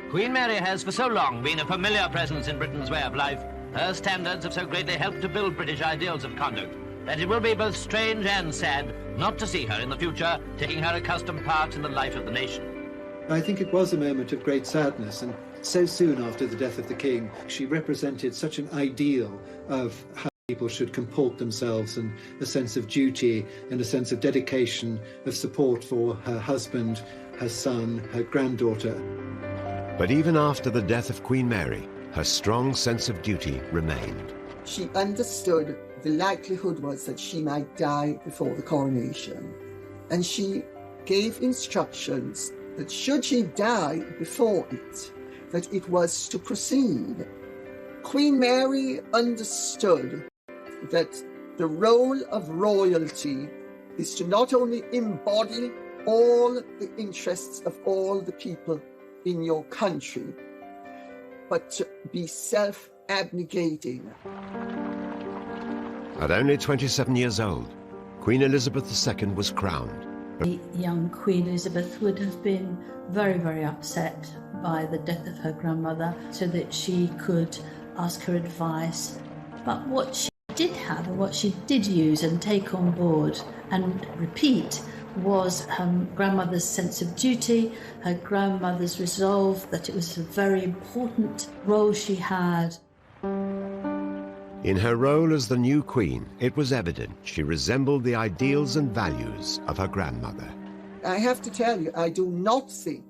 Queen Mary has for so long been a familiar presence in Britain's way of life. Her standards have so greatly helped to build British ideals of conduct that it will be both strange and sad not to see her in the future taking her accustomed part in the life of the nation. I think it was a moment of great sadness, and so soon after the death of the king, she represented such an ideal of how people should comport themselves, and a sense of duty and a sense of dedication, of support for her husband, her son, her granddaughter. But even after the death of Queen Mary, her strong sense of duty remained. She understood the likelihood was that she might die before the coronation, and she gave instructions that should she die before it, that it was to proceed. Queen Mary understood that the role of royalty is to not only embody all the interests of all the people in your country, but to be self-abnegating. At only 27 years old, Queen Elizabeth II was crowned. The young Queen Elizabeth would have been very, very upset by the death of her grandmother, so that she could ask her advice. But what she did have, and what she did use and take on board and repeat, was her grandmother's sense of duty, her grandmother's resolve that it was a very important role she had. In her role as the new queen, it was evident she resembled the ideals and values of her grandmother. I have to tell you, I do not think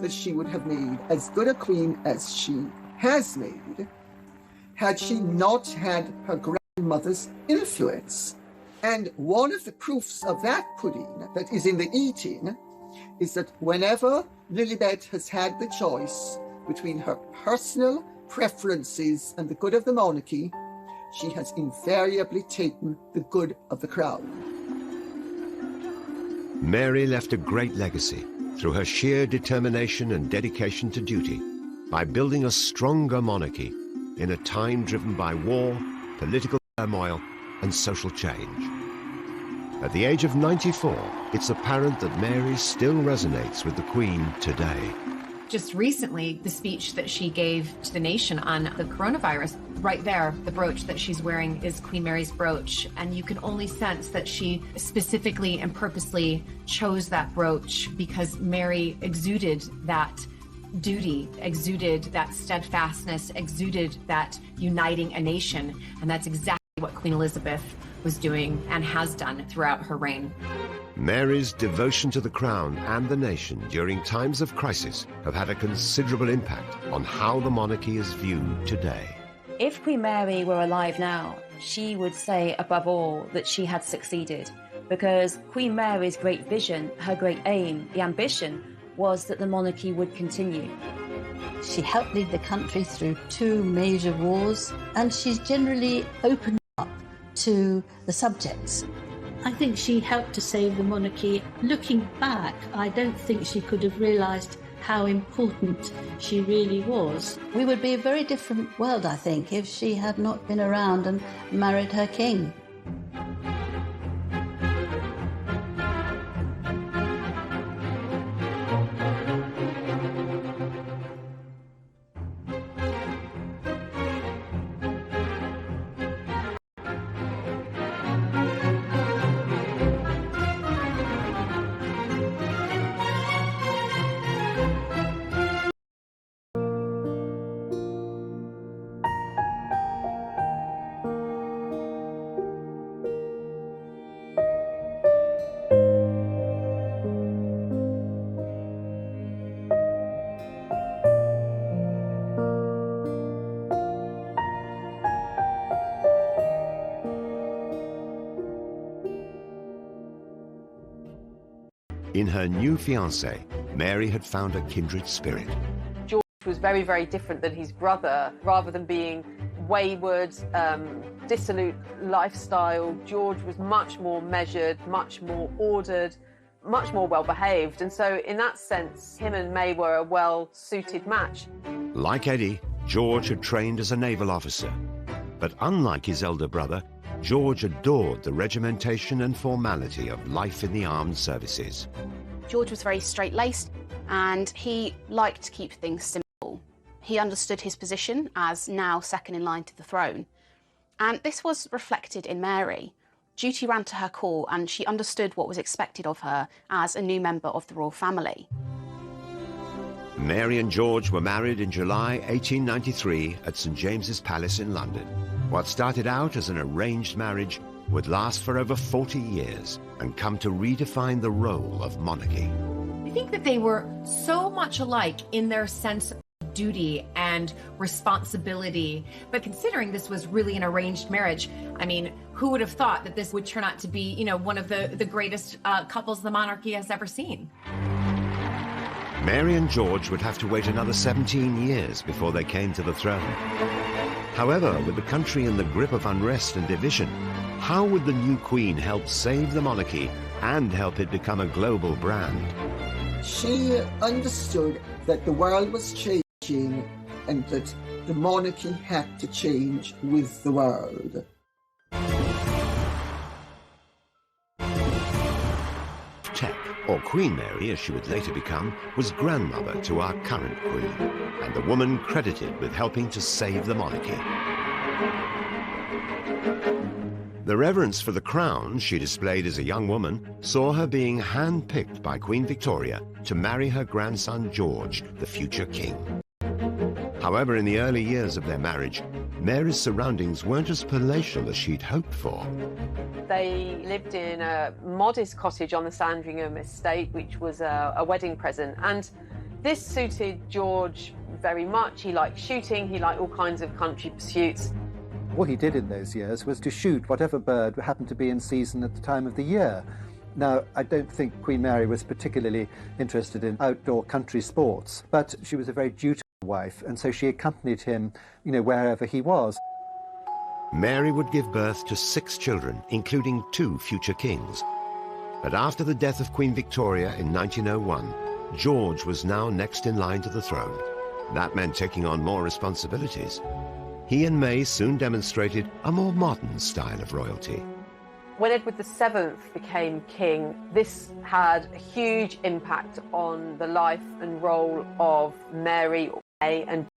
that she would have made as good a queen as she has made had she not had her grandmother's influence. And one of the proofs of that pudding that is in the eating is that whenever Lilibet has had the choice between her personal preferences and the good of the monarchy, she has invariably taken the good of the crown. Mary left a great legacy through her sheer determination and dedication to duty by building a stronger monarchy in a time driven by war, political turmoil, and social change. At the age of 94, it's apparent that Mary still resonates with the Queen today. Just recently, the speech that she gave to the nation on the coronavirus, right there, the brooch that she's wearing is Queen Mary's brooch. And you can only sense that she specifically and purposely chose that brooch because Mary exuded that duty, exuded that steadfastness, exuded that uniting a nation. And that's exactly what Queen Elizabeth was doing and has done throughout her reign. Mary's devotion to the crown and the nation during times of crisis have had a considerable impact on how the monarchy is viewed today. If Queen Mary were alive now, she would say above all that she had succeeded, because Queen Mary's great vision, her great aim, the ambition, was that the monarchy would continue. She helped lead the country through 2 major wars, and she's generally opened up to the subjects. I think she helped to save the monarchy. Looking back, I don't think she could have realised how important she really was. We would be a very different world, I think, if she had not been around and married her king. In her new fiancé, Mary had found a kindred spirit. George was very, very different than his brother. Rather than being wayward, dissolute lifestyle, George was much more measured, much more ordered, much more well-behaved. And so in that sense, him and May were a well-suited match. Like Eddie, George had trained as a naval officer. But unlike his elder brother, George adored the regimentation and formality of life in the armed services. George was very straight-laced and he liked to keep things simple. He understood his position as now second in line to the throne. And this was reflected in Mary. Duty ran to her call and she understood what was expected of her as a new member of the royal family. Mary and George were married in July 1893 at St James's Palace in London. What started out as an arranged marriage would last for over 40 years and come to redefine the role of monarchy. I think that they were so much alike in their sense of duty and responsibility. But considering this was really an arranged marriage, I mean, who would have thought that this would turn out to be, you know, one of the greatest couples the monarchy has ever seen? Mary and George would have to wait another 17 years before they came to the throne. However, with the country in the grip of unrest and division, how would the new queen help save the monarchy and help it become a global brand? She understood that the world was changing and that the monarchy had to change with the world. Teck, or Queen Mary as she would later become, was grandmother to our current queen, and the woman credited with helping to save the monarchy. The reverence for the crown she displayed as a young woman saw her being hand-picked by Queen Victoria to marry her grandson George, the future king. However, in the early years of their marriage, Mary's surroundings weren't as palatial as she'd hoped for. They lived in a modest cottage on the Sandringham estate, which was a wedding present. And this suited George very much. He liked shooting, he liked all kinds of country pursuits. What he did in those years was to shoot whatever bird happened to be in season at the time of the year. Now, I don't think Queen Mary was particularly interested in outdoor country sports, but she was a very dutiful wife, and so she accompanied him, you know, wherever he was. Mary would give birth to 6 children, including 2 future kings. But after the death of Queen Victoria in 1901, George was now next in line to the throne. That meant taking on more responsibilities. He and May soon demonstrated a more modern style of royalty. When Edward VII became king, this had a huge impact on the life and role of Mary and